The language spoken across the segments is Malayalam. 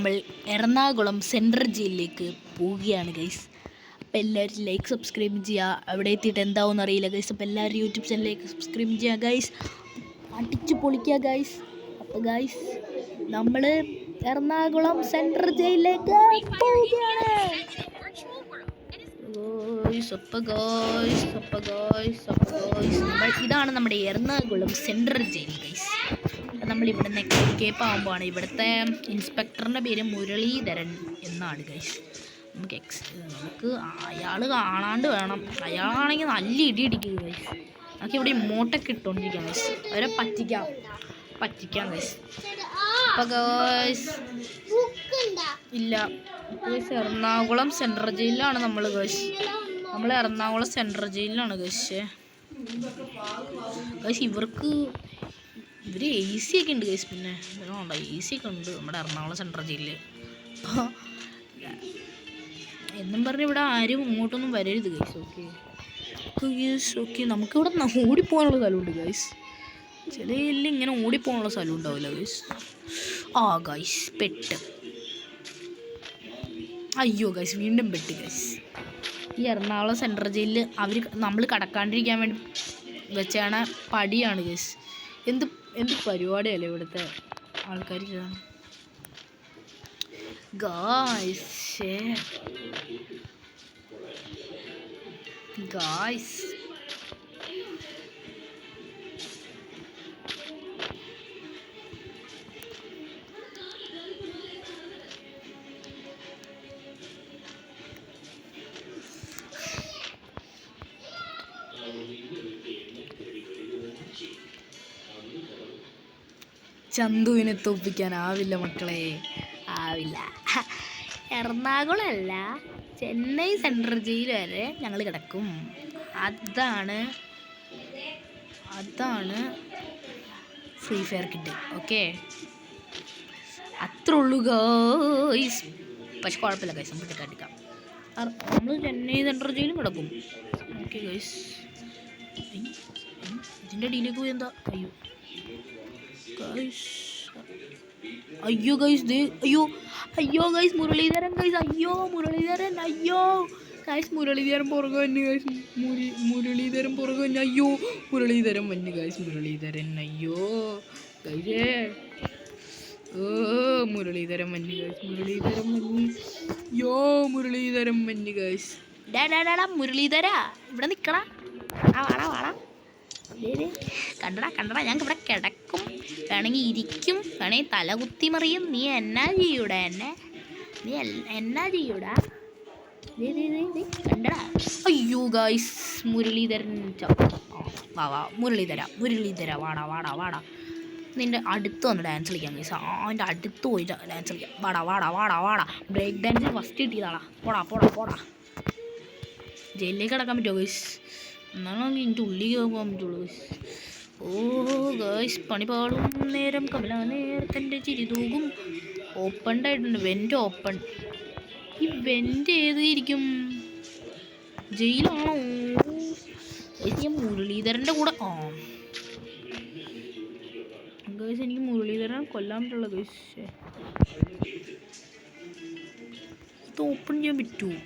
നമ്മൾ എറണാകുളം സെൻട്രൽ ജയിലിലേക്ക് പോവുകയാണ് ഗൈസ്. അപ്പോൾ എല്ലാവരും ലൈക്ക് സബ്സ്ക്രൈബ് ചെയ്യുക. അവിടെ എത്തിയിട്ട് എന്താവും അറിയില്ല ഗൈസ്. അപ്പോൾ എല്ലാവരും യൂട്യൂബ് ചാനലിലേക്ക് സബ്സ്ക്രൈബ് ചെയ്യുക ഗൈസ്. അടിച്ച് പൊളിക്കുക ഗൈസ്. അപ്പോൾ ഗൈസ് നമ്മൾ എറണാകുളം സെൻട്രൽ ജയിലിലേക്ക് പോവുകയാണ്. ഇതാണ് നമ്മുടെ എറണാകുളം സെൻട്രൽ ജയിൽ ഗൈസ്. നമ്മൾ ഇവിടെ നിന്ന് എസ്കേപ്പ് ആകുമ്പോഴാണ്. ഇവിടുത്തെ ഇൻസ്പെക്ടറിൻ്റെ പേര് മുരളീധരൻ എന്നാണ് ഗൈസ്. നമുക്ക് അയാൾ കാണാണ്ട് വേണം. അയാളാണെങ്കിൽ നല്ല ഇടി ഇടിക്കുക ഗൈസ്. നമുക്ക് ഇവിടെ ഇമോട്ടൊക്കെ ഇട്ടുകൊണ്ടിരിക്കാം ഗൈസ്. അവരെ പറ്റിക്കാം ഗൈസ്. അപ്പോൾ ഗൈസ് ഇല്ല ഗൈസ്, എറണാകുളം സെൻട്രൽ ജയിലിലാണ് നമ്മൾ ഗൈസ്. നമ്മൾ എറണാകുളം സെൻട്രൽ ജയിലിലാണ് ഗൈസ്. ഇവർ എ സി ഒക്കെ ഉണ്ട് ഗൈസ്. പിന്നെ ഇവരുണ്ടോ എ സി ഒക്കെ ഉണ്ട് നമ്മുടെ എറണാകുളം സെൻട്രൽ ജയിലിൽ. അപ്പോൾ എന്നും പറഞ്ഞ് ഇവിടെ ആരും ഇങ്ങോട്ടൊന്നും വരരുത് ഗൈസ്. ഓക്കെ നമുക്കിവിടെ ഓടിപ്പോകാനുള്ള സ്ഥലമുണ്ട് ഗൈസ്. ചില ജയിലിൽ ഇങ്ങനെ ഓടിപ്പോകാനുള്ള സ്ഥലം ഉണ്ടാവില്ല ഗൈസ്. ഗൈസ് പെട്ട്. അയ്യോ ഗൈസ്, വീണ്ടും പെട്ട് ഗൈസ്. ഈ എറണാകുളം സെൻട്രൽ ജയിലിൽ നമ്മൾ കടക്കാണ്ടിരിക്കാൻ വേണ്ടി വെച്ചാണ് പടിയാണ് ഗൈസ്. എന്ത് പരിപാടിയല്ലേ ഇവിടുത്തെ ആൾക്കാർ ഗായ്സ്. ചന്തുവിനെ തോപ്പിക്കാനാവില്ല മക്കളെ, ആവില്ല. എറണാകുളം അല്ല, ചെന്നൈ സെൻട്രൽ ജയിൽ വരെ ഞങ്ങൾ കിടക്കും. അതാണ് ഫ്രീ ഫയർ കിഡ്. ഓക്കെ, അത്രേ ഉള്ളൂ ഗൈസ്. പക്ഷെ കുഴപ്പമില്ല ഗൈസ്, നമുക്ക് കടിക്കാം. നമ്മൾ ചെന്നൈ സെൻട്രൽ ജയിലും കിടക്കും. ഓക്കെ ഗൈസ്, ഇതിൻ്റെ അടിയിലേക്ക് പോയി എന്താ? അയ്യോ ഗൈസ്, അയ്യോ ഗൈസ്, മുരളീധരൻ ഗൈസ്. അയ്യോ ഗൈസ്, മുരളീധരൻ പുറകെ വന്നു ഗൈസ്. മുരളീധരൻ പുറകെ വന്നു. അയ്യോ മുരളീധരൻ വന്നു ഗൈസ്. അയ്യോ ഗൈസേ, മുരളീധരൻ വന്നു ഗൈസ്. മുരളീധരൻ വന്നു ഗൈസ്. മുരളീധര ഇവിടെ നിൽക്കണ. വാടാ കണ്ടടാ ഞങ്ങൾക്ക് ഇവിടെ കിടക്കും. വേണമെങ്കിൽ ഇരിക്കും, വേണമെങ്കിൽ തല കുത്തി മറിയും. നീ എന്നാ ചെയ്യൂടാ? കണ്ടടാ. അയ്യോ ഗായ്സ്, മുരളീധരൻ മുരളീധര വാടാ. നിൻ്റെ അടുത്ത് വന്ന് ഡാൻസ് കളിക്കാം ഗൈസ്. അതിൻ്റെ അടുത്ത് പോയി ഡാൻസ് കളിക്കാം. വാടാ. ബ്രേക്ക് ഡാൻസ് ഫസ്റ്റ് കിട്ടിയതാടാ. പോടാ. ജയിലിലേക്ക് കിടക്കാൻ പറ്റുമോ ഗൈസ്? എന്നാണെങ്കിൽ എൻ്റെ ഉള്ളിൽ പോകാൻ പറ്റുള്ളൂ ഗൈസ്. ഗൈസ്, പണി പാടും നേരം കമല നേരത്തിൻ്റെ ചിരി തൂകും. ഓപ്പൺഡ് ആയിട്ടുണ്ട് വെൻ്റ്. ഓപ്പൺ. ഈ വെൻ്റ് ഏതായിരിക്കും? ജയിലാണോ? ഞാൻ മുരളീധരൻ്റെ കൂടെ ഗൈസ്, എനിക്ക് മുരളീധരൻ കൊല്ലാൻ പറ്റുള്ള ഗൈസ്. ഇത് ഓപ്പൺ ചെയ്യാൻ പറ്റുമോ?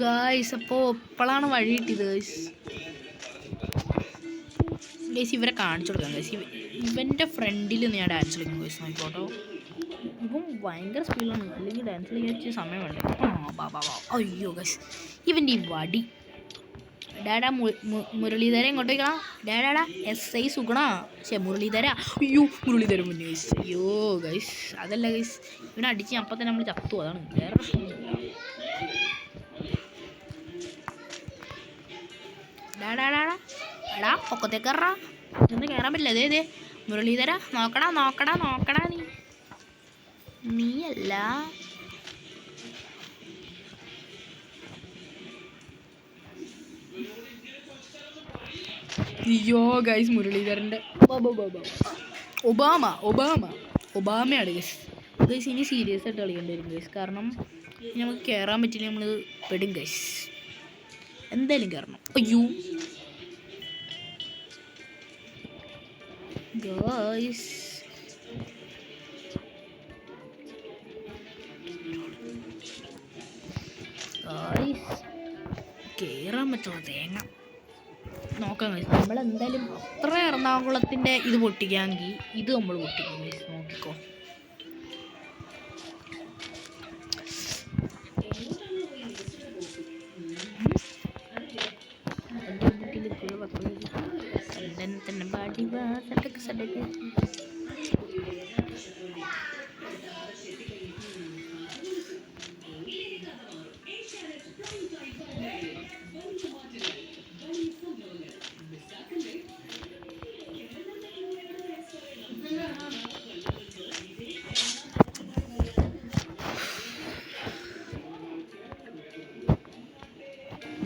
ഗായ്സ്, അപ്പോൾ ഇപ്പോഴാണ് വഴി കിട്ടിയത് ഗൈസ്. ഇവരെ കാണിച്ചു കൊടുക്കാം ഗൈസ്. ഇവൻ്റെ ഫ്രണ്ടിൽ ഞാൻ ഡാൻസ് കളിക്കും ഗൈസ്. നോക്കിക്കോട്ടോ, ഇപ്പം ഭയങ്കര സ്പീഡിലാണ്. അല്ലെങ്കിൽ ഡാൻസ് കളിക്കാൻ വെച്ച സമയം വേണ്ടേ? അയ്യോ ഗൈസ്, ഇവൻ്റെ ഈ വടി. ഡാഡാ മുരളീധര ഇങ്ങോട്ടേക്കാ. ഡാഡാ SI സുഗുണ. മുരളീധര. അയ്യോ മുരളീധരൻ മുന്നേ ഗൈസ്. അയ്യോ ഗൈസ്, അതല്ല ഗൈസ്, ഇവനെ അടിച്ച് അപ്പം തന്നെ നമ്മൾ ചത്തു. അതാണ് വേറെ പ്രശ്നമൊന്നുമില്ല. എടാ പൊക്കത്തേക്ക് കയറാ. ഇതൊന്നും കയറാൻ പറ്റില്ല. അതേ മുരളീധര, നോക്കടാ നീയല്ല. അയ്യോ ഗൈസ്, മുരളീധരൻ്റെ ഒബാമ ഒബാമയാണ് ഗൈസ്. ഗൈസ് ഇനി സീരിയസ് ആയിട്ട് കളിക്കേണ്ടി വരും ഗൈസ്. കാരണം നമുക്ക് കയറാൻ പറ്റില്ല, നമ്മൾ പെടും ഗൈസ്. എന്തായാലും കയറണം. അയ്യോ ഗൈസ്, കയറാൻ പറ്റുമോ തേങ്ങ നോക്കാം ഗൈസ്. നമ്മളെന്തായാലും അത്ര എറണാകുളത്തിൻ്റെ ഇത് പൊട്ടിക്കാമെങ്കിൽ ഇത് നമ്മൾ പൊട്ടിക്കും ഗൈസ്. നോക്കിക്കോ.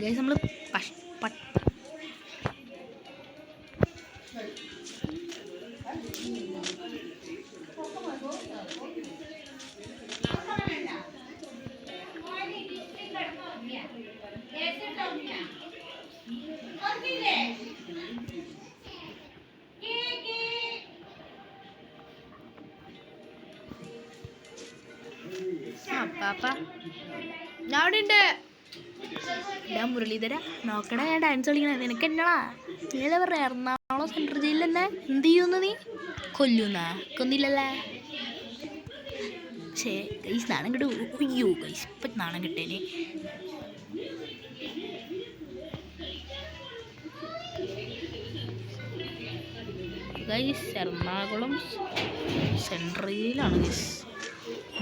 ഗൈസ് നമ്മൾ ഞാൻ അവിടെ ഉണ്ട്. ഞാൻ മുരളീധര നോക്കണേ, ഞാൻ ഡാൻസ് കളിക്കണേ. നിനക്ക് എന്നടാ നീല പറയാ എറണാകുളം സെൻട്രൽ ജയിലല്ലേ? എന്ത് ചെയ്യുന്നു നീ? കൊല്ലുന്നാ? കൊന്നില്ലല്ലേ? പക്ഷേ ഗൈസ് നാണം കിട്ടു. അയ്യോ ഗൈസ് ഇപ്പം നാണം കിട്ടേനെ. ഗൈസ് എറണാകുളം സെൻട്രലിലാണ് ഗൈസ്.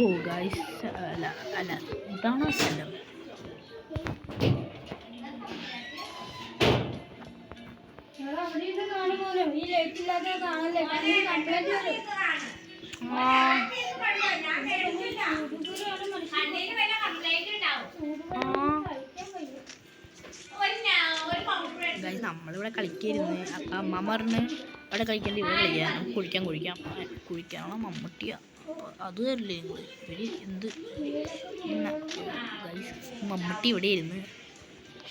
ഓ ഗൈസ് അല്ല അല്ല ഇതാണോ സ്ഥലം? ഗൈസ് നമ്മളിവിടെ കളിക്കായിരുന്നു. അപ്പം അമ്മ പറഞ്ഞ് അവിടെ കളിക്കേണ്ടി ഇവിടെ കളിക്കാം, കുഴിക്കാനുള്ള മമ്മൂട്ടിയാ. അപ്പോൾ അത് തരില്ലേ നിങ്ങൾ ഇവർ എന്ത് ഗൈസ്? മമ്മൂട്ടി ഇവിടെ ഇരുന്ന്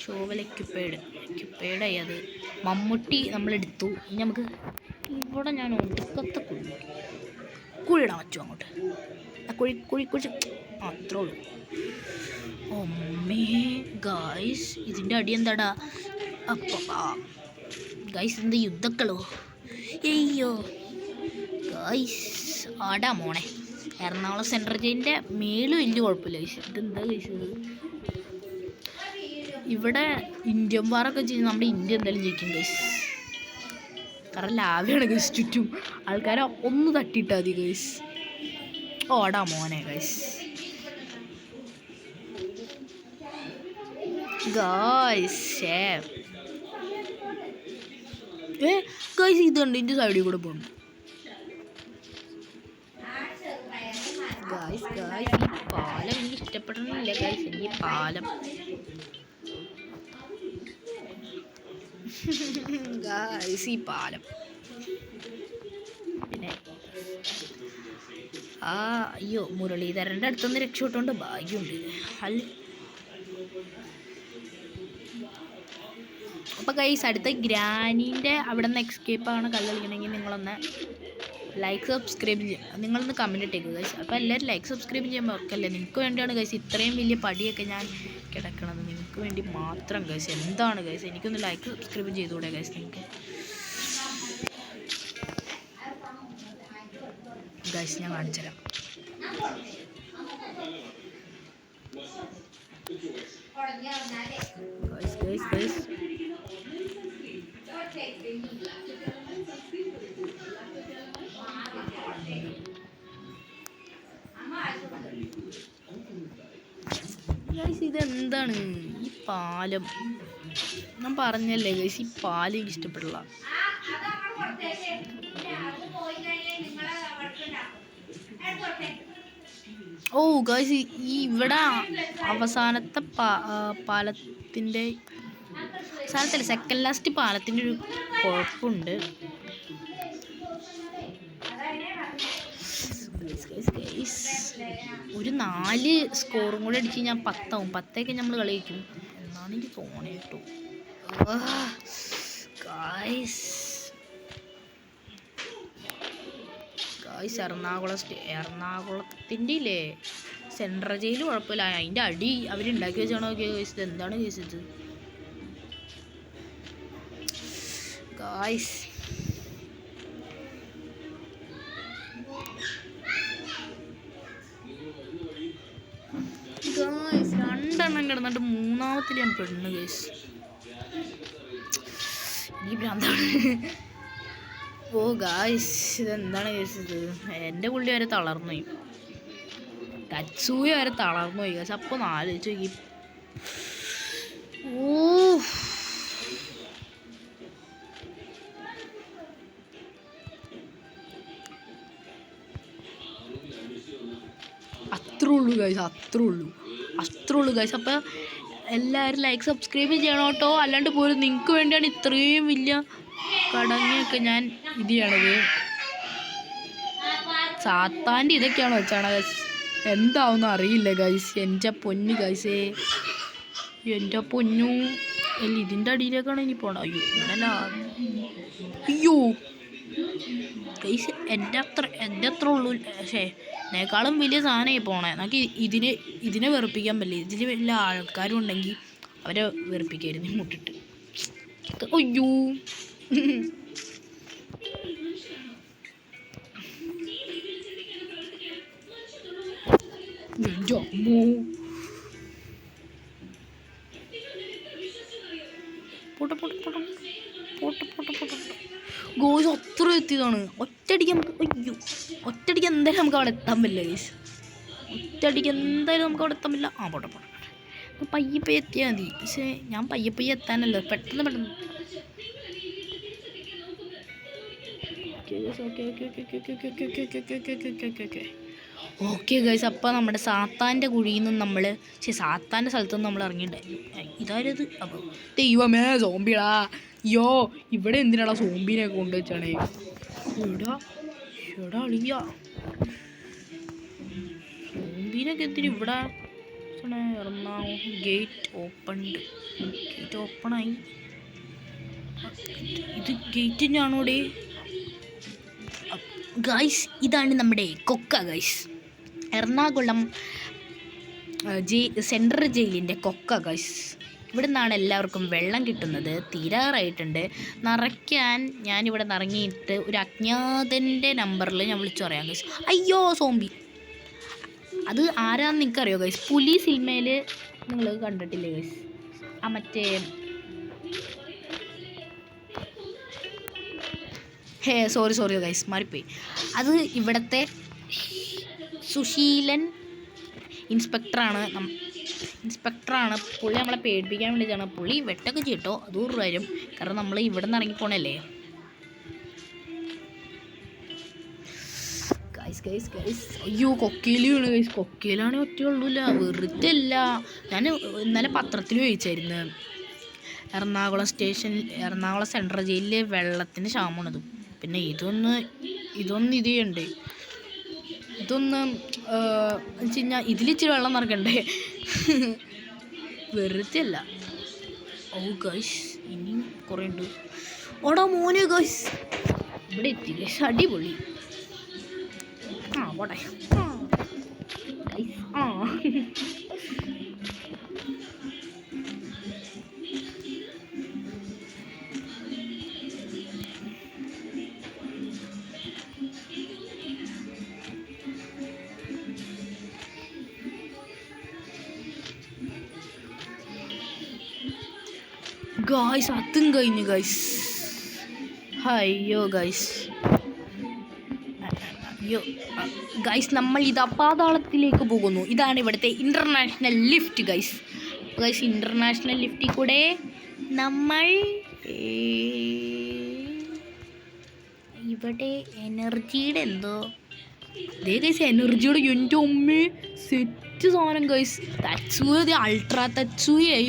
ഷോവൽ എക്യുപ്പേഡായി. അത് മമ്മൂട്ടി നമ്മളെടുത്തു. ഇനി നമുക്ക് ഇവിടെ ഞാൻ ഒടുക്കത്തെ കുഴിയിടാൻ പറ്റുമോ? അങ്ങോട്ട് കുഴി അത്രേ ഉള്ളൂ. ഒമ്മേ ഗൈസ് ഇതിൻ്റെ അടി എന്താടാ? അപ്പാ ഗൈസ് എന്ത് യുദ്ധക്കളോ? അയ്യോ ഗൈസ് ആടാ മോണെ. എറണാകുളം സെൻട്രൽ ജയിലിൻ്റെ മേലും വലിയ കുഴപ്പമില്ല ഗൈസ്. ഇതെന്താ ഗൈസ് ഇത്? ഇവിടെ ഇന്ത്യൻ വാറൊക്കെ ചെയ്ത് നമ്മുടെ ഇന്ത്യ എന്തായാലും ജയിക്കും ഗൈസ്. കാരണം ലാവയാണ് ഗൈസ്. ചുറ്റും ആൾക്കാരെ ഒന്ന് തട്ടിയിട്ടാൽ മതി ഗൈസ്. ഓടാ മോനെ ഗൈസ്. ഗൈസ് ഇതുണ്ട് ഇതിൻ്റെ സൈഡിൽ കൂടെ പോകുന്നു. ഗൈസ് ഈ പാലം എനിക്ക് ഇഷ്ടപ്പെടണില്ല ഗൈസ്. എനിക്ക് പാലം ഗൈസ് ഈ പാലം പിന്നെ അയ്യോ മുരളീധരൻ്റെ അടുത്തൊന്ന് രക്ഷപ്പെട്ടുകൊണ്ട് ഭാഗ്യമുണ്ട്. അപ്പോൾ ഗൈസ് അടുത്ത ഗ്രാനീൻ്റെ അവിടെ നിന്ന് എസ്കേപ്പ് ആണ് കളി കളിക്കണമെങ്കിൽ നിങ്ങളൊന്ന് ലൈക്ക് സബ്സ്ക്രൈബ് ചെയ്യുക. നിങ്ങളൊന്ന് കമൻറ്റ് ഇട്ടേക്കുക ഗൈസ്. അപ്പോൾ എല്ലാവരും ലൈക്ക് സബ്സ്ക്രൈബ് ചെയ്യുമ്പോൾ ഓർക്കല്ലേ, നിങ്ങൾക്ക് വേണ്ടിയാണ് ഗൈസ് ഇത്രയും വലിയ പടിയൊക്കെ ഞാൻ കിടക്കണത്. നിങ്ങൾക്ക് വേണ്ടി മാത്രം ഗൈസ്. എന്താണ് ഗൈസ്? എനിക്കൊന്ന് ലൈക്ക് സബ്സ്ക്രൈബ് ചെയ്തുകൂടെ ഗൈസ്? നിങ്ങൾക്ക് ഗൈസ് ഞാൻ കാണിച്ചുതരാം. ഗൈസ് ഇതെന്താണ് ഈ പാലം? ഞാൻ പറഞ്ഞല്ലേ ഗൈസ് ഈ പാലം എനിക്ക് ഇഷ്ടപ്പെടില്ല. ഓ ഗൈസ് ഈ ഇവിടെ അവസാനത്തെ പാലത്തിൻ്റെ അവസാനത്തല്ല സെക്കൻഡ് ലാസ്റ്റ് പാലത്തിൻ്റെ ഒരു കുഴപ്പമുണ്ട്. ഒരു 4 സ്കോറും കൂടെ അടിച്ച് ഞാൻ 10 ആവും. 10 നമ്മൾ കളിക്കും എന്നാണ് എനിക്ക് തോന്നണേ കേട്ടോ. എറണാകുളത്തിൻ്റെ ഇല്ലേ സെൻട്രൽ ജയിൽ കുഴപ്പമില്ല, അതിൻ്റെ അടി അവരുണ്ടാക്കി വെച്ചാണോ ഗൈസ്? ഇത് എന്താണ് ഗൈസ് ഇത്? ഗൈസ് രണ്ടെണ്ണം കിടന്നിട്ട് മൂന്നാമത്തിൽ ഞാൻ പെണ്ണ് ഗൈസ്. ഈ ഭ്രാന്താണ്. ഓ ഗൈസ് ഇതെന്താണ് ഗൈസ് ഇത്? എൻ്റെ പുള്ളി വരെ തളർന്നു പോയി, ടച്ചൂയ വരെ തളർന്നു പോയി ഗൈസ്. അപ്പോൾ ഒന്ന് ആലോചിച്ച് നോക്കി. ഓ അത്രേ ഉള്ളൂ ഗൈസ്. അപ്പോൾ എല്ലാവരും ലൈക്ക് സബ്സ്ക്രൈബ് ചെയ്യണം കേട്ടോ. അല്ലാണ്ട് പോലും നിങ്ങൾക്ക് വേണ്ടിയാണ് ഇത്രയും വലിയ കടങ്ങയൊക്കെ ഞാൻ ഇത് ചെയ്യണത്. സാത്താൻ്റെ ഇതൊക്കെയാണോ വെച്ചാണ് ഗൈസ്, എന്താവുമെന്ന് അറിയില്ല ഗൈസ്. എൻ്റെ പൊന്നു ഗൈസേ, എൻ്റെ പൊന്നു. അല്ല ഇതിൻ്റെ അടിയിലേക്കാണ് ഇനി പോകണം. അയ്യോ ഗൈസ് എൻ്റെ അത്ര ഉള്ളൂ. പക്ഷേ ഇതിനേക്കാളും വലിയ സാധനമായി പോണേ. നമുക്ക് ഇതിനെ വെറുപ്പിക്കാൻ പറ്റില്ല. ഇതിൽ വലിയ ആൾക്കാരും ഉണ്ടെങ്കിൽ അവരെ വെറുപ്പിക്കായിരുന്നു മുട്ടിട്ട്. അയ്യോ ഗോയ്സ് അത്ര എത്തിയതാണ്. ഒറ്റയടിക്ക് എന്തായാലും നമുക്ക് അവിടെ എത്താൻ പറ്റില്ല ഗൈസ്. ഒറ്റയടിക്ക് എന്തായാലും നമുക്ക് അവിടെ എത്താൻ പറ്റില്ല. പോട്ടെ പയ്യെ എത്തിയാൽ മതി. പക്ഷേ ഞാൻ പയ്യെ എത്താനല്ലോ, പെട്ടെന്ന് ഓക്കെ ഗൈസ്. അപ്പോൾ നമ്മുടെ സാത്താൻ്റെ കുഴിയിൽ നിന്ന് നമ്മൾ സാത്താൻ്റെ സ്ഥലത്ത് നിന്ന് നമ്മൾ ഇറങ്ങിയിട്ടുണ്ടായിരുന്നു. ഇതാരത്? അപ്പോൾ ദൈവമേ സോംബിടാ. അയ്യോ ഇവിടെ എന്തിനാടാ സോംബീനെ കൊണ്ടുവച്ചാണേ? എടാ അളിയ സോംബീനൊക്കെ എന്തിനും ഇവിടെ? എറണാകുളം ഗേറ്റ് ഓപ്പണായി. ഇത് ഗേറ്റ് തന്നെയാണോടെ ഗൈസ്? ഇതാണ് നമ്മുടെ കൊക്ക ഗൈസ്, എറണാകുളം സെൻട്രൽ ജയിലിൻ്റെ കൊക്ക ഗൈസ്. ഇവിടെ നിന്നാണ് എല്ലാവർക്കും വെള്ളം കിട്ടുന്നത്. തീരാറായിട്ടുണ്ട്. നിറയ്ക്കാൻ ഞാനിവിടെ നിറങ്ങിയിട്ട് ഒരു അജ്ഞാതൻ്റെ നമ്പറിൽ ഞാൻ വിളിച്ചു പറയാം ഗൈസ്. അയ്യോ സോംബി, അത് ആരാന്ന് നിങ്ങൾക്കറിയോ ഗൈസ്? പുലി സിനിമയിൽ നിങ്ങൾ കണ്ടിട്ടില്ലേ ഗൈസ്? ആ മറ്റേ സോറി ഗൈസ് മാറിപ്പോയി. അത് ഇവിടുത്തെ സുശീലൻ ഇൻസ്പെക്ടറാണ്. പുള്ളി നമ്മളെ പേടിപ്പിക്കാൻ വേണ്ടിയിട്ടാണ്. പുള്ളി വെട്ടൊക്കെ ചെയ്യട്ടോ, അത് വരും. കാരണം നമ്മൾ ഇവിടെ നിന്ന് ഇറങ്ങിപ്പോണല്ലേ ഗൈസ്. അയ്യോ കൊക്കയിലാണ് ഗൈസ്. കൊക്കയിലാണെങ്കിൽ ഒറ്റയുള്ളൂല്ല, വെറുതെ അല്ല. ഞാൻ ഇന്നലെ പത്രത്തിൽ ചോദിച്ചായിരുന്നു, എറണാകുളം സെൻട്രൽ ജയിലിലെ വെള്ളത്തിന് ക്ഷാമമാണത്. പിന്നെ ഇതൊന്ന് ഇത് ചെയ്യണ്ടേ? ഇതൊന്ന് വെച്ച് കഴിഞ്ഞാൽ ഇതിലിച്ചിരി വെള്ളം നിറക്കണ്ടേ? വെറുതെ അല്ല. ഓ ഗൈസ് ഇനിയും കുറേ ഉണ്ട്. ഓടാ മോനെ ഗൈസ്, ഇവിടെ എത്തി ഗൈസ്. അടിപൊളി. പോട്ടെ ഗൈസ്. ഗൈസ് അതും കഴിഞ്ഞു ഗൈസ്. അയ്യോ ഗൈസ് നമ്മൾ ഇതാ പാതാളത്തിലേക്ക് പോകുന്നു. ഇതാണ് ഇവിടുത്തെ ഇൻ്റർനാഷണൽ ലിഫ്റ്റ് ഗൈസ്. ഇൻ്റർനാഷണൽ ലിഫ്റ്റിൽ കൂടെ നമ്മൾ ഇവിടെ എനർജിയുടെ എന്തോ ഗൈസ്, എനർജിയുടെ എൻ്റെ ഉമ്മ സെറ്റ് സാധനം ഗൈസ്. തച്ചൂയ അൾട്രാ തച്ചൂയായി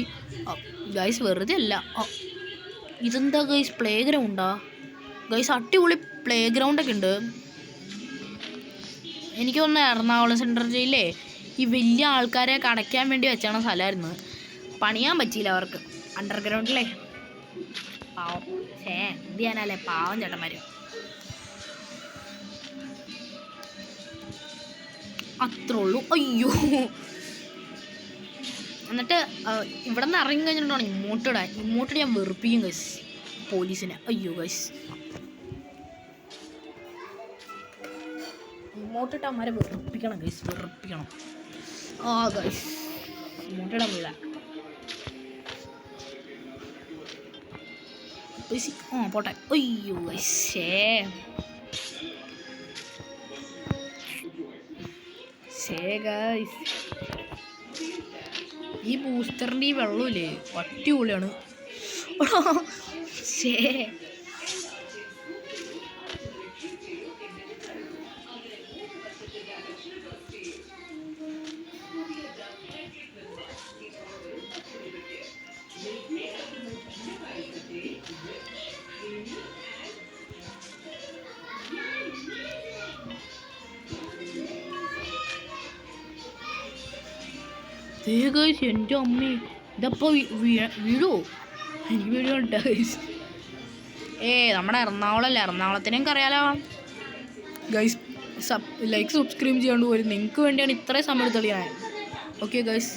ഗൈസ്. വെറുതെ അല്ല. ഇതെന്താ ഗൈസ്? പ്ലേ ഗ്രൗണ്ടാ ഗൈസ്? അടിപൊളി പ്ലേ ഗ്രൗണ്ടൊക്കെ ഉണ്ട്. എനിക്ക് തോന്നുന്നു എറണാകുളം സെൻട്രൽ ജയിലിലെ ഈ വലിയ ആൾക്കാരെ അടയ്ക്കാൻ വേണ്ടി വെച്ചാണ് സ്ഥലമായിരുന്നു. പണിയാൻ പറ്റിയില്ല അവർക്ക് അണ്ടർഗ്രൗണ്ടിലെ. പാവം എന്ത് ചെയ്യാനല്ലേ, പാവം ചേട്ടന്മാർ. അത്രേ ഉള്ളൂ. അയ്യോ, എന്നിട്ട് ഇവിടെ നിന്ന് ഇറങ്ങി കഴിഞ്ഞിട്ടുണ്ടാണ് ഇങ്ങോട്ട് ഞാൻ വെറുപ്പിക്കും ഗൈസ് പോലീസിനെ. അയ്യോ ഗൈസ്, ഇങ്ങോട്ടിട്ട് അമ്മരെ വെറുപ്പിക്കണം ഗൈസ്, വെറുപ്പിക്കണം. ആ ഗൈസ് ഇങ്ങോട്ടിടാൻ വീഴ. പോട്ടെ. അയ്യോ ഗൈസ്, ഗൈസ് ഈ ബൂസ്റ്ററിൻ്റെ ഈ വെള്ളമില്ലേ അടിപൊളിയാണ്. എൻ്റെ അമ്മ ഇതപ്പോൾ വീഴോ? എനിക്ക് വീഴുണ്ട് ഗൈസ്. നമ്മുടെ എറണാകുളമല്ലേ, എറണാകുളത്തിനേക്ക് അറിയാലോ ഗൈസ്. ലൈക്ക് സബ്സ്ക്രൈബ് ചെയ്യാണ്ട് പോലും നിങ്ങൾക്ക് വേണ്ടിയാണ് ഇത്രയും സമയം എടുത്ത് കളിയാൻ. ഓക്കെ ഗൈസ്,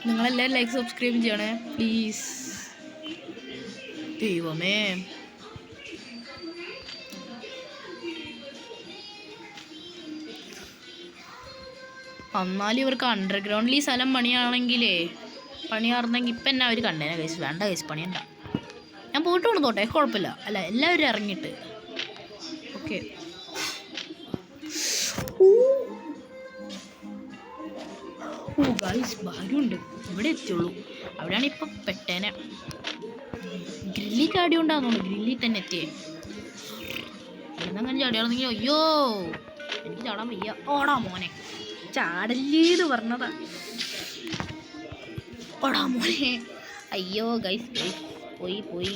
നിങ്ങളെല്ലാവരും ലൈക്ക് സബ്സ്ക്രൈബ് ചെയ്യണേ പ്ലീസ്. ദൈവമേ, എന്നാലും ഇവർക്ക് അണ്ടർഗ്രൗണ്ടിൽ ഈ സ്ഥലം പണിയാറുന്നെങ്കിൽ ഇപ്പം എന്നാ അവർ കണ്ടേനെ ഗൈസ്. വേണ്ട ഗൈസ്, പണിയണ്ട. ഞാൻ പോയിട്ട് കൊണ്ടുതോട്ടെ, കുഴപ്പമില്ല. അല്ല, എല്ലാവരും ഇറങ്ങിയിട്ട്. ഓക്കെ. ഓ ഗൈസ്, ഭാഗ്യമുണ്ട് ഇവിടെ എത്തിയുള്ളൂ. അവിടെയാണ് ഇപ്പം പെട്ടേനെ. ഗ്രില്ലിൽ ചാടിയോണ്ടാണെന്നുള്ളു, ഗ്രില്ലിൽ തന്നെ എത്തിയേ. ഇവിടുന്ന് അങ്ങനെ ചാടിയാണെന്നെങ്കിൽ അയ്യോ എനിക്ക് ചാടാൻ വയ്യ. ഓടാ മോനെ, ചാടല്ലേന്ന് പറഞ്ഞതാ. ഓടാ മോനെ. അയ്യോ ഗൈസ്, പോയി.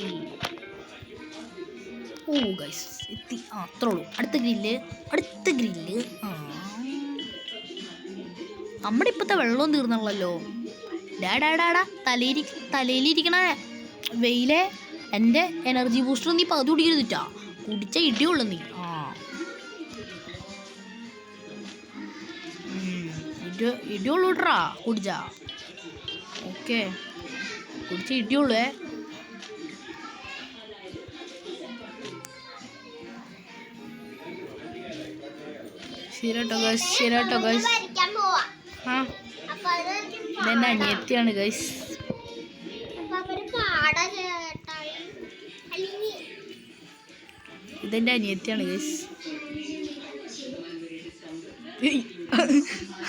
ഓ ഗൈസ് എത്തി. അത്രേ ഉള്ളൂ. അടുത്ത ഗ്രില്ല്. നമ്മുടെ ഇപ്പോഴത്തെ വെള്ളവും തീർന്നുള്ളല്ലോ. ഡാടാ തലയിലിരിക്കണ വെയിലെ എൻ്റെ എനർജി ബൂസ്റ്റർ നീ പകുതി കുടിക്കരുതിട്ടാ. കുടിച്ച ഇടിയുള്ളൂ നീ. ഇടിയുള്ളൂ ഇട്ടാ കുടിച്ചാ. ഓക്കെ, കുടിച്ച ഇടിയുള്ളേ. ശരിട്ടോ ഗൈസ്. ഇതെൻ്റെ അനിയത്തിയാണ് ഗൈസ്.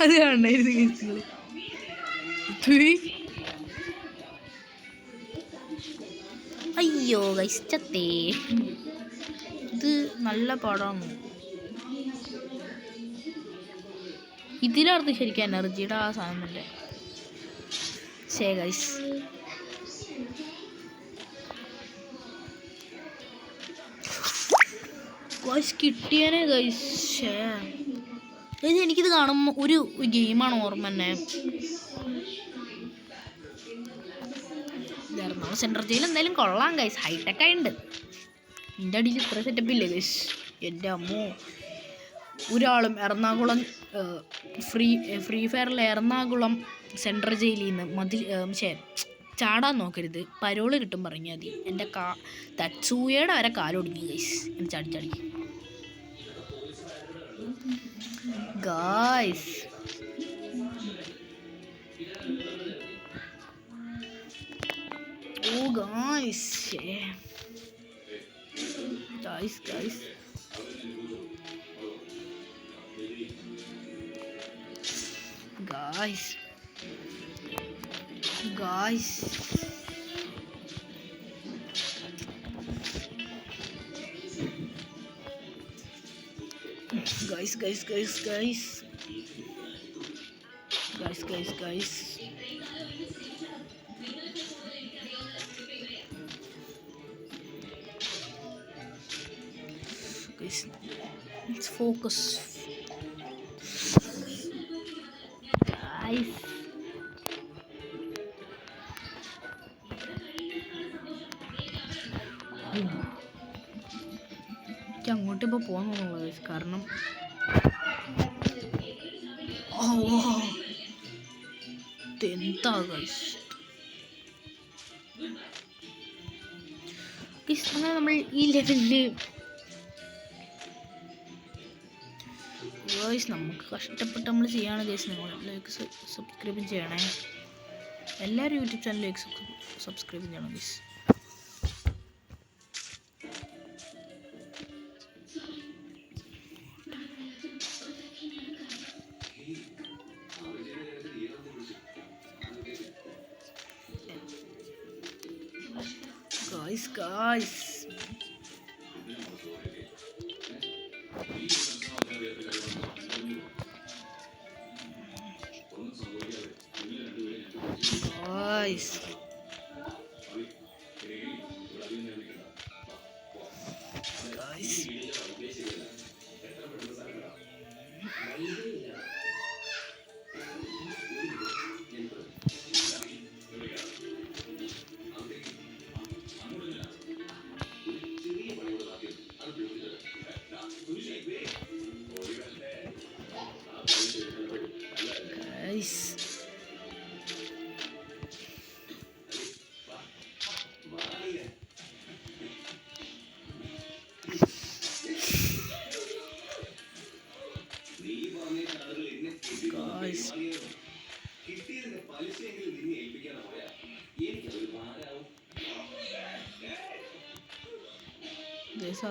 അത് കാണായിരുന്നു ഗൈസ്. അയ്യോ ഗൈസ്, ചത്തേ. ഇത് നല്ല പടമാണ്. ഇതിലായിരുന്നു ശരിക്കും എനർജിയുടെ ആ സാധനമല്ലേ. ഗൈസ് കിട്ടിയാനേ ഗൈസ്. എനിക്കിത് കാണുമ്പോൾ ഒരു ഗെയിമാണ് ഓർമ്മ തന്നെ. എറണാകുളം സെൻട്രൽ ജയിൽ എന്തായാലും കൊള്ളാം ഗൈസ്, ഹൈടെക് ആയിട്ടുണ്ട്. എൻ്റെ അടിയിൽ ഇത്ര സെറ്റപ്പ് ഇല്ലേ ഗൈസ്, എൻ്റെ അമ്മോ. ഒരാളും എറണാകുളം ഫ്രീ ഫയറിൽ എറണാകുളം സെൻട്രൽ ജയിലിൽ നിന്ന് ചാടാൻ നോക്കരുത്, പരോള് കിട്ടും പറഞ്ഞാൽ മതി. എൻ്റെ തച്ചൂയയുടെ വരെ കാലൊടിഞ്ഞു ഗൈസ്, എന്ന് ചാടി guys. Oh guys, guys let's focus. Guys. എനിക്ക് അങ്ങോട്ട് ഇപ്പോൾ പോകാൻ തോന്നുന്നു ഗൈസ്. കാരണം എന്താ ഗൈസ്, അങ്ങനെ നമ്മൾ ഈ ലെവലില് ഗൈസ് നമുക്ക് കഷ്ടപ്പെട്ട് നമ്മൾ ചെയ്യാണ് ഗൈസ്. നിങ്ങൾ ലൈക്ക് സബ്സ്ക്രൈബും ചെയ്യണേ. എല്ലാവരും യൂട്യൂബ് ചാനൽ ലൈക്ക് സബ്സ്ക്രൈബ് ചെയ്യണം guys. Guys, guys. Guys. Guys.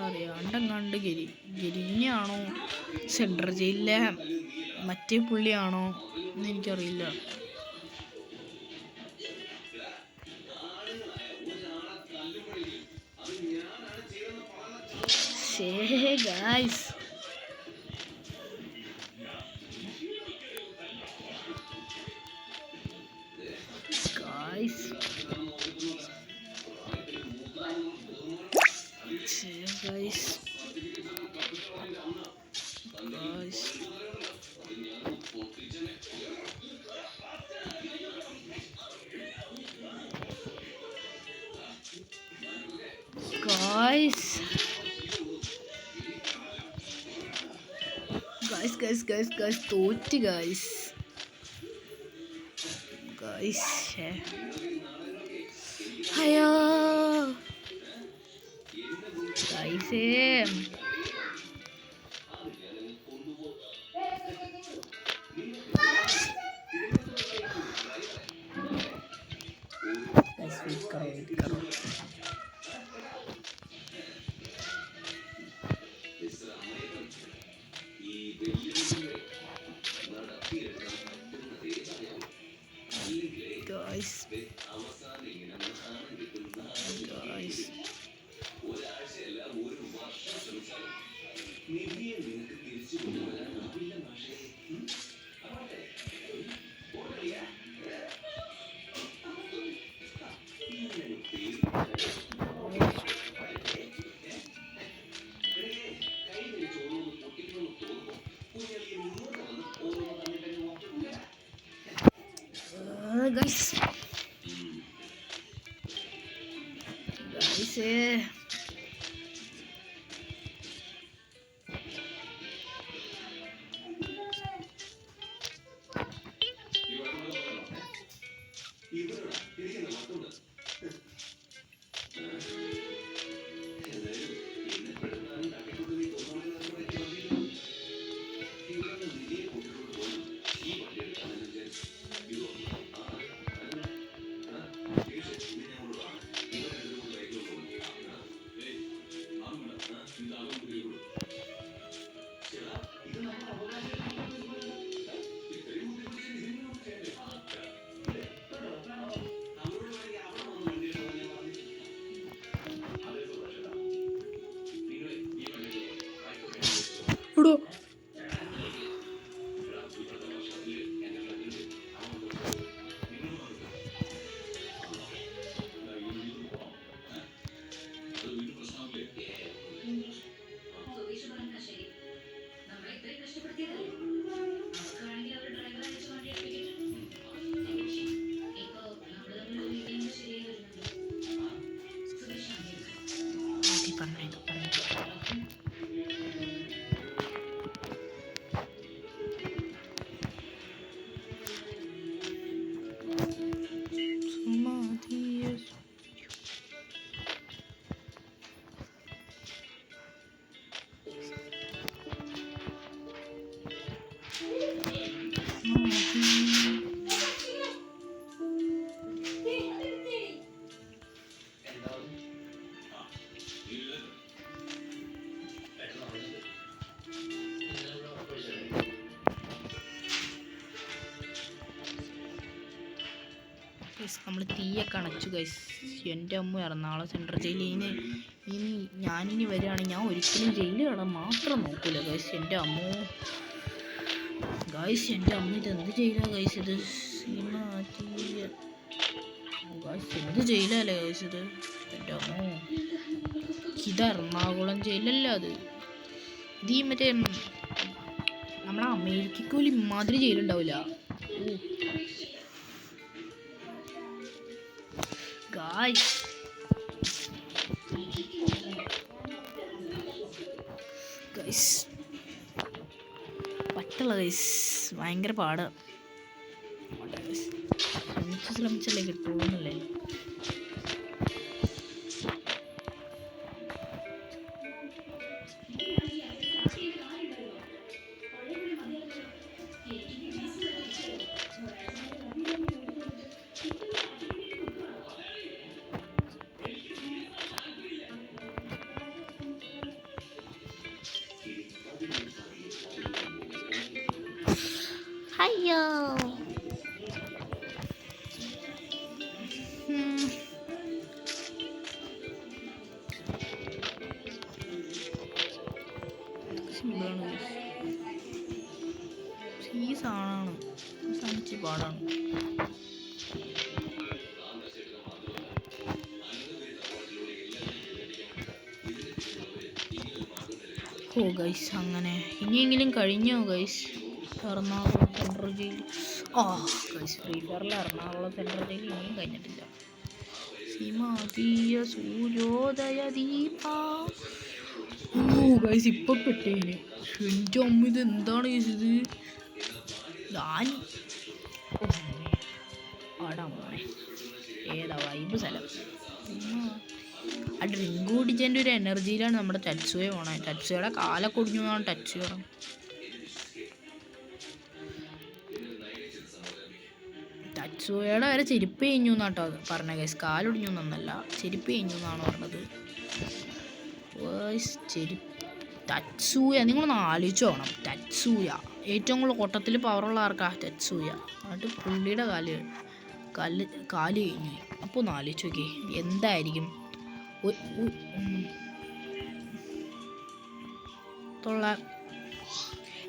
അറിയാണ്ടെങ്ങാണ്ട് ഗിരിനെയാണോ സെൻട്രൽ ജയിലിലെ മറ്റേ പുള്ളിയാണോ എന്ന് എനിക്കറിയില്ല. ഗൈസ് തോറ്റ് ഗൈസ്. അയ്യോ ഗൈസേ, നമ്മൾ തീയൊക്കെ അണച്ചു ഗൈസ്. എൻ്റെ അമ്മ എറണാകുളം സെൻട്രൽ ജയിലിൽ ഇനി ഞാനിനി വരികയാണെങ്കിൽ ഞാൻ ഒരിക്കലും ജയിലിൽ കാണാൻ മാത്രം നോക്കില്ല ഗൈസ്. എൻ്റെ അമ്മ ഇത് എന്ത് ജയിലാ ഗൈസ്? ഇത് ഗൈസ് എന്ത് ജയിലല്ലേ ഗൈസ് ഇത്? എൻ്റെ അമ്മ ഇത് എറണാകുളം ജയിലല്ല അത്. ഇത് ഈ മറ്റേ നമ്മളെ അമേരിക്കക്ക് പോലും ഇമാതിരി ജയിലുണ്ടാവില്ല. പറ്റുള്ള ഗൈസ് ഭയങ്കര പാട്. ശ്രമിച്ചല്ലേ കിട്ടുള്ളൂന്നല്ലേ. അയ്യോ സിമ്പിളാണ്. ഈ സാധനമാണ് സമിച്ച് പാടാണ്. ഓ ഗൈസ് അങ്ങനെ ഇനിയെങ്കിലും കഴിഞ്ഞോ guys? Ernakulam central jail. Guys free ഫയറിൽ എറണാകുളം സെൻട്രൽ ജയിൽ ഇനിയും കഴിഞ്ഞിട്ടില്ല. സിമാതീയ സൂര്യോദയ ദീപ. ഗൈസ് ഇപ്പൊ പെട്ടേന്. എൻ്റെ അമ്മ ഇത് എന്താണ് ഗൈസ് ഇത്? ഞാൻ പാടാമോനെ ഏതാ വൈബ് സ്ഥലം. ആ ഡ്രിങ്ക് കുടിച്ചതിൻ്റെ ഒരു എനർജിയിലാണ് നമ്മുടെ ടച്ചുവേ പോണേ. ടച്ചുവയുടെ കാലൊക്കെ ഒടിഞ്ഞു എന്നാണ് ടച്ച് ചെയ്യണം. ടച്ചുവയുടെ വരെ ചെരുപ്പ് കഴിഞ്ഞു എന്നാട്ടോ പറഞ്ഞ ഗൈസ്. കാലൊടിഞ്ഞു എന്നല്ല, ചെരുപ്പ് കഴിഞ്ഞു എന്നാണ് പറഞ്ഞത്. ടച്ച്സൂയ നിങ്ങളൊന്ന് ആലോചിച്ച് പോകണം. ടച്ച്സൂയ ഏറ്റവും കൂടുതൽ കൊട്ടത്തിൽ പവറുള്ള ആർക്കാ? ടച്ച്സൂയ. എന്നിട്ട് പുള്ളിയുടെ കാല് കഴിഞ്ഞു. അപ്പോൾ ഒന്ന് ആലോചിച്ച് നോക്കിയേ എന്തായിരിക്കും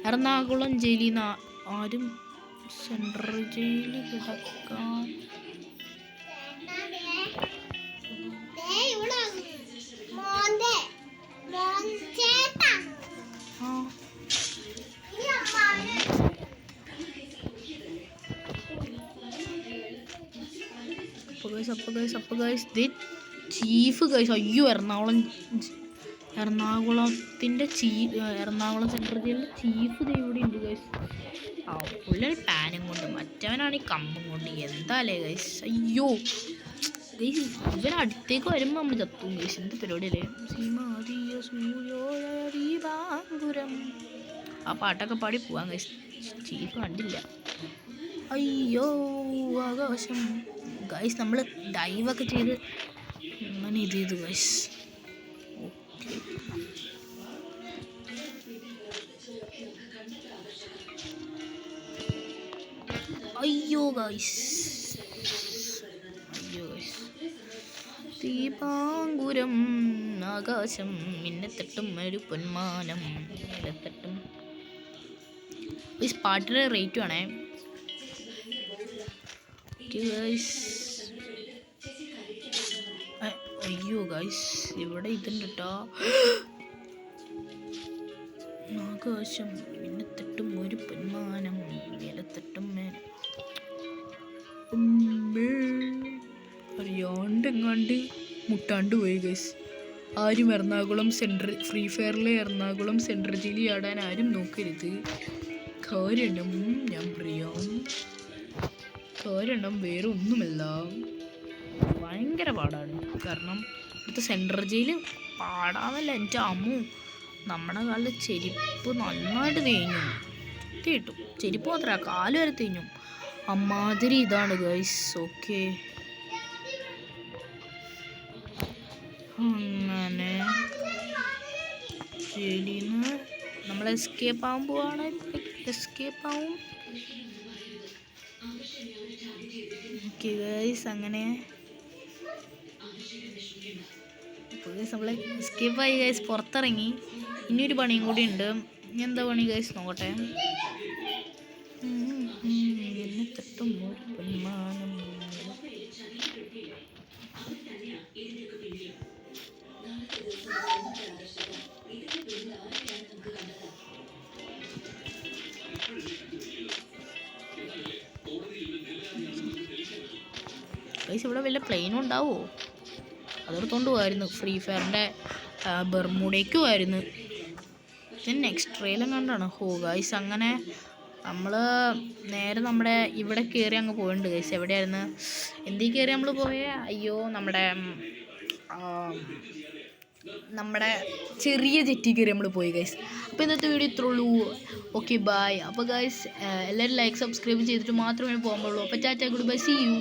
എറണാകുളം ജയിലിൽ നിന്ന് ആരും സെൻട്രൽ ജയിലിൽ കിടക്കാൻ. Chief guys. അയ്യോ എറണാകുളം സെൻട്രൽ ജയിലിൻ്റെ ചീഫ് ഇവിടെ ഉണ്ട് ഗൈസ്. പുള്ളി പാനും കൊണ്ട്, മറ്റവനാണ് ഈ കമ്പും കൊണ്ട്. എന്താല്ലേ ഗൈസ്? അയ്യോ ഗൈസ് ഇവൻ അടുത്തേക്ക് വരുമ്പോൾ നമ്മൾ ചത്തും ഗൈസ്. എന്ത് പരിപാടിയല്ലേ? ആ പാട്ടൊക്കെ പാടി പോവാൻ ഗൈസ്. ചീഫ് കണ്ടില്ല. അയ്യോ ആകാശം ഗൈസ്. നമ്മൾ ഡൈവൊക്കെ ചെയ്ത് അങ്ങനെ ഇത് ചെയ്തു ഗൈസ്. ഓക്കെ അയ്യോ ഗൈസ് ദീപാങ്കുരം ആകാശം മിന്നത്തട്ടും ഒരു പൊന്മാനം മിന്നത്തട്ടും. ഈ പാട്ടിൻ്റെ റേറ്റ് വേണേ ഗൈസ്. അയ്യോ ഗൈസ് ഇവിടെ ഇതുണ്ട് കേട്ടോ. ആകാശം മിന്നത്തട്ടും ഒരു പൊന്മാനം മിന്നത്തട്ടും അറിയാണ്ടെങ്ങാണ്ട് മുട്ടാണ്ട് പോയി ഗൈസ്. ആരും എറണാകുളം ഫ്രീ ഫയറിലെ എറണാകുളം സെൻട്രൽ ജയിലിൽ ആടാൻ ആരും നോക്കരുത്. കാരണം ഞാൻ പറയാം, കാരണം വേറെ ഒന്നുമല്ല, ഭയങ്കര പാടാണ്. കാരണം ഇവിടുത്തെ സെൻട്രൽ ജയിൽ പാടാന്നല്ല എൻ്റെ അമ്മു. നമ്മുടെ കാലിൽ ചെരുപ്പ് നന്നായിട്ട് തേഞ്ഞു. സത്യമായിട്ടും ചെരുപ്പ് മാത്രമല്ല കാല് വരെ തിന്നും അമ്മാതിരി ഇതാണ് ഗൈസ്. ഓക്കെ അങ്ങനെ ജയിലിന്ന് നമ്മൾ എസ്കേപ്പ് ആവാൻ പോവാണ്. എസ്കേപ്പ് ആവും. ഓക്കെ ഗൈസ് അങ്ങനെ നമ്മൾ എസ്കേപ്പ് ആയി ഗൈസ്, പുറത്തിറങ്ങി. ഇനിയൊരു പണിയും കൂടി ഉണ്ട്. ഇനി എന്താ പണി ഗൈസ് നോക്കട്ടെ. എന്നെ തട്ടും ഒരു പൊന്മാനം. ഗൈസ് ഇവിടെ വല്ല പ്ലെയിനും ഉണ്ടാവുമോ? അതെടുത്തോണ്ട് പോകായിരുന്നു. ഫ്രീ ഫയറിൻ്റെ ബെർമുടയ്ക്കുമായിരുന്നു. ഞാൻ നെക്സ്റ്റ് ട്രെയിലും കണ്ടാണ്. ഹോ ഗൈസ് അങ്ങനെ നമ്മൾ നേരെ നമ്മുടെ ഇവിടെ കയറി അങ്ങ് പോയിട്ടുണ്ട് ഗൈസ്. എവിടെയായിരുന്നു എന്തിൽ കയറി നമ്മൾ പോയേ? അയ്യോ നമ്മുടെ ചെറിയ ജെറ്റി കയറി നമ്മൾ പോയി ഗൈസ്. അപ്പോൾ ഇന്നത്തെ വീഡിയോ ഇത്രേ ഉള്ളൂ. Okay bye. അപ്പോൾ ഗൈസ് എല്ലാവരും ലൈക്ക് സബ്സ്ക്രൈബ് ചെയ്തിട്ട് മാത്രമേ പോകാൻ പാടുള്ളൂ. അപ്പോൾ tata good bye, see U.